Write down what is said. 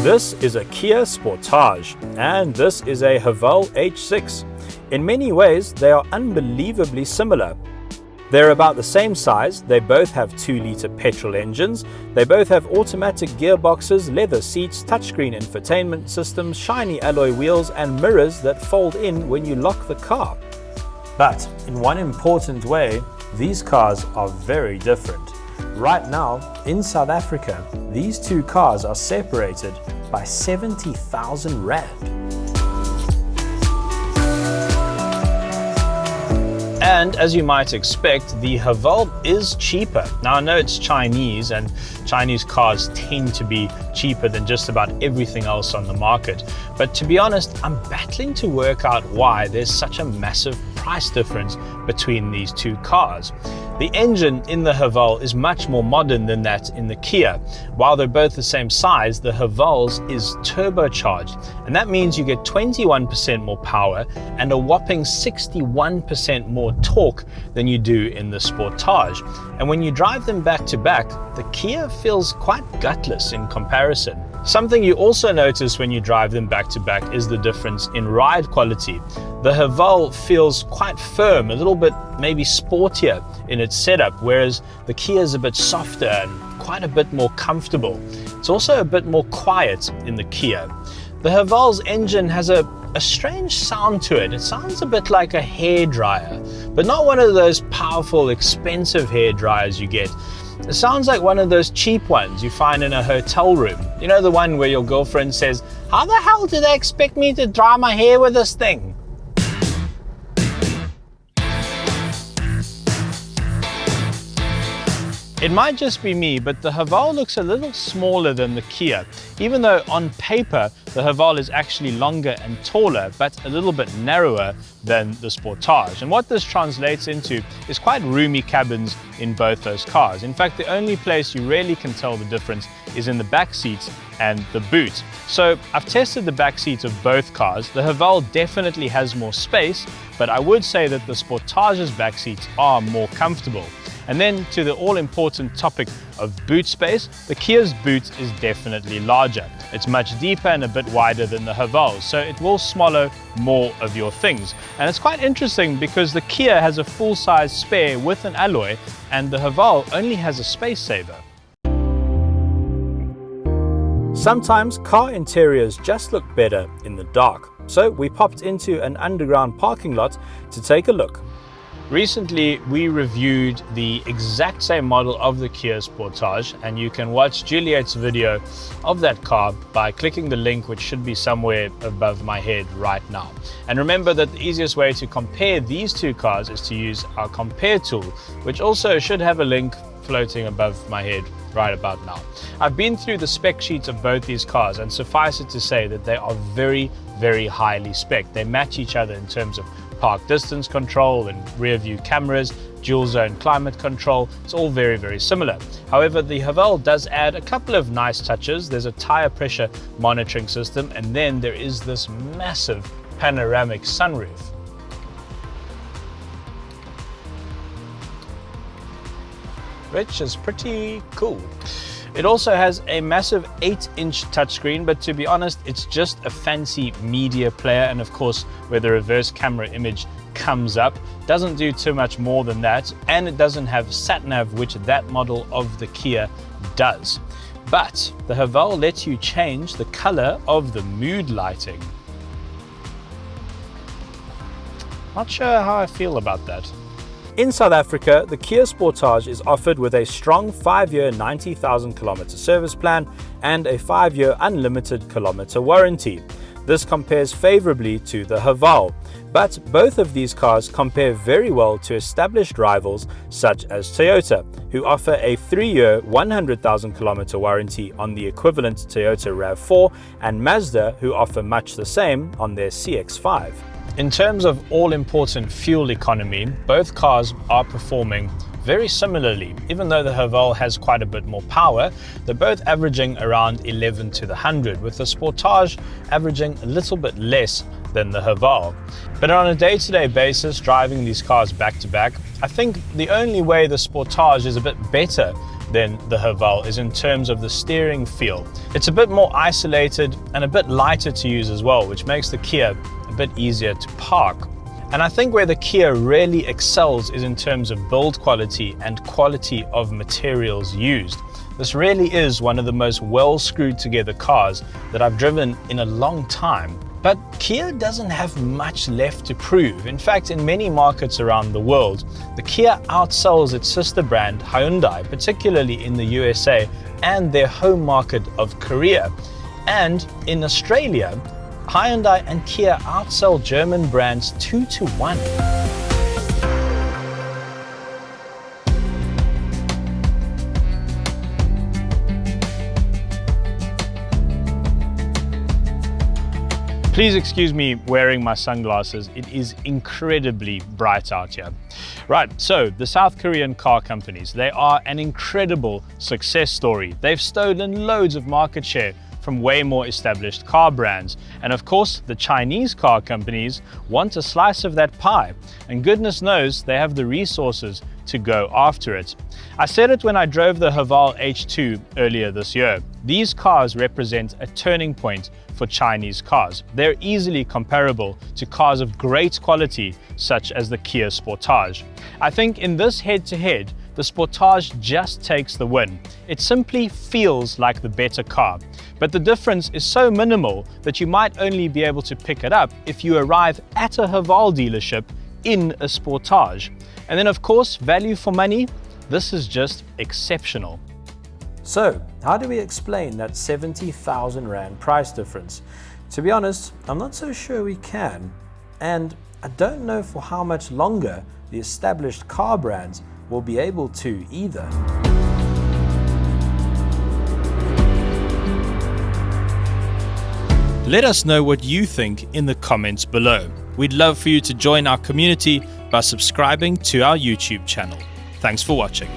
This is a Kia Sportage, and this is a Haval H6. In many ways, they are unbelievably similar. They're about the same size, they both have 2-litre petrol engines, they both have automatic gearboxes, leather seats, touchscreen infotainment systems, shiny alloy wheels and mirrors that fold in when you lock the car. But in one important way, these cars are very different. Right now, in South Africa, these two cars are separated by 70,000 Rand. And as you might expect, the Haval is cheaper. Now I know it's Chinese, and Chinese cars tend to be cheaper than just about everything else on the market. But to be honest, I'm battling to work out why there's such a massive price difference between these two cars. The engine in the Haval is much more modern than that in the Kia. While they're both the same size, the Haval's is turbocharged, and that means you get 21% more power and a whopping 61% more torque than you do in the Sportage. And when you drive them back to back, the Kia feels quite gutless in comparison. Something you also notice when you drive them back to back is the difference in ride quality. The Haval feels quite firm, a little bit maybe sportier in its setup, whereas the Kia is a bit softer and quite a bit more comfortable. It's also a bit more quiet in the Kia. The Haval's engine has a strange sound to it. It sounds a bit like a hairdryer, but not one of those powerful, expensive hairdryers you get. It sounds like one of those cheap ones you find in a hotel room. You know, the one where your girlfriend says, "How the hell do they expect me to dry my hair with this thing?" It might just be me, but the Haval looks a little smaller than the Kia, even though on paper the Haval is actually longer and taller, but a little bit narrower than the Sportage. And what this translates into is quite roomy cabins in both those cars. In fact, the only place you really can tell the difference is in the back seats and the boot. So I've tested the back seats of both cars. The Haval definitely has more space, but I would say that the Sportage's back seats are more comfortable. And then to the all-important topic of boot space, the Kia's boot is definitely larger. It's much deeper and a bit wider than the Haval, so it will swallow more of your things. And it's quite interesting because the Kia has a full-size spare with an alloy, and the Haval only has a space saver. Sometimes car interiors just look better in the dark, so we popped into an underground parking lot to take a look. Recently, we reviewed the exact same model of the Kia Sportage, and you can watch Juliet's video of that car by clicking the link, which should be somewhere above my head right now. And remember that the easiest way to compare these two cars is to use our compare tool, which also should have a link floating above my head right about now. I've been through the spec sheets of both these cars, and suffice it to say that they are very, very highly spec'd. They match each other in terms of park distance control and rear view cameras, dual zone climate control. It's all very, very similar. However, the Haval does add a couple of nice touches. There's a tire pressure monitoring system, and then there is this massive panoramic sunroof. Which is pretty cool. It also has a massive 8-inch touchscreen, but to be honest, it's just a fancy media player, and of course, where the reverse camera image comes up, doesn't do too much more than that, and it doesn't have sat-nav, which that model of the Kia does. But the Haval lets you change the color of the mood lighting. Not sure how I feel about that. In South Africa, the Kia Sportage is offered with a strong 5-year 90,000 kilometer service plan and a 5-year unlimited kilometer warranty. This compares favorably to the Haval, but both of these cars compare very well to established rivals such as Toyota, who offer a 3-year 100,000 kilometer warranty on the equivalent Toyota RAV4, and Mazda, who offer much the same on their CX-5. In terms of all-important fuel economy, both cars are performing very similarly. Even though the Haval has quite a bit more power, they're both averaging around 11 to the 100, with the Sportage averaging a little bit less than the Haval. But on a day-to-day basis, driving these cars back to back, I think the only way the Sportage is a bit better than the Haval is in terms of the steering feel. It's a bit more isolated and a bit lighter to use as well, which makes the Kia a bit easier to park. And I think where the Kia really excels is in terms of build quality and quality of materials used. This really is one of the most well screwed together cars that I've driven in a long time. But Kia doesn't have much left to prove. In fact, in many markets around the world, the Kia outsells its sister brand Hyundai, particularly in the USA and their home market of Korea. And in Australia, Hyundai and Kia outsell German brands 2-1. Please excuse me wearing my sunglasses. It is incredibly bright out here. Right, so the South Korean car companies, they are an incredible success story. They've stolen loads of market share from way more established car brands. And of course, the Chinese car companies want a slice of that pie. And goodness knows they have the resources to go after it. I said it when I drove the Haval H2 earlier this year. These cars represent a turning point for Chinese cars. They're easily comparable to cars of great quality, such as the Kia Sportage. I think in this head-to-head, the Sportage just takes the win. It simply feels like the better car. But the difference is so minimal that you might only be able to pick it up if you arrive at a Haval dealership in a Sportage. And then of course, value for money, this is just exceptional. So, how do we explain that 70,000 Rand price difference? To be honest, I'm not so sure we can. And I don't know for how much longer the established car brands will be able to either. Let us know what you think in the comments below. We'd love for you to join our community by subscribing to our YouTube channel. Thanks for watching.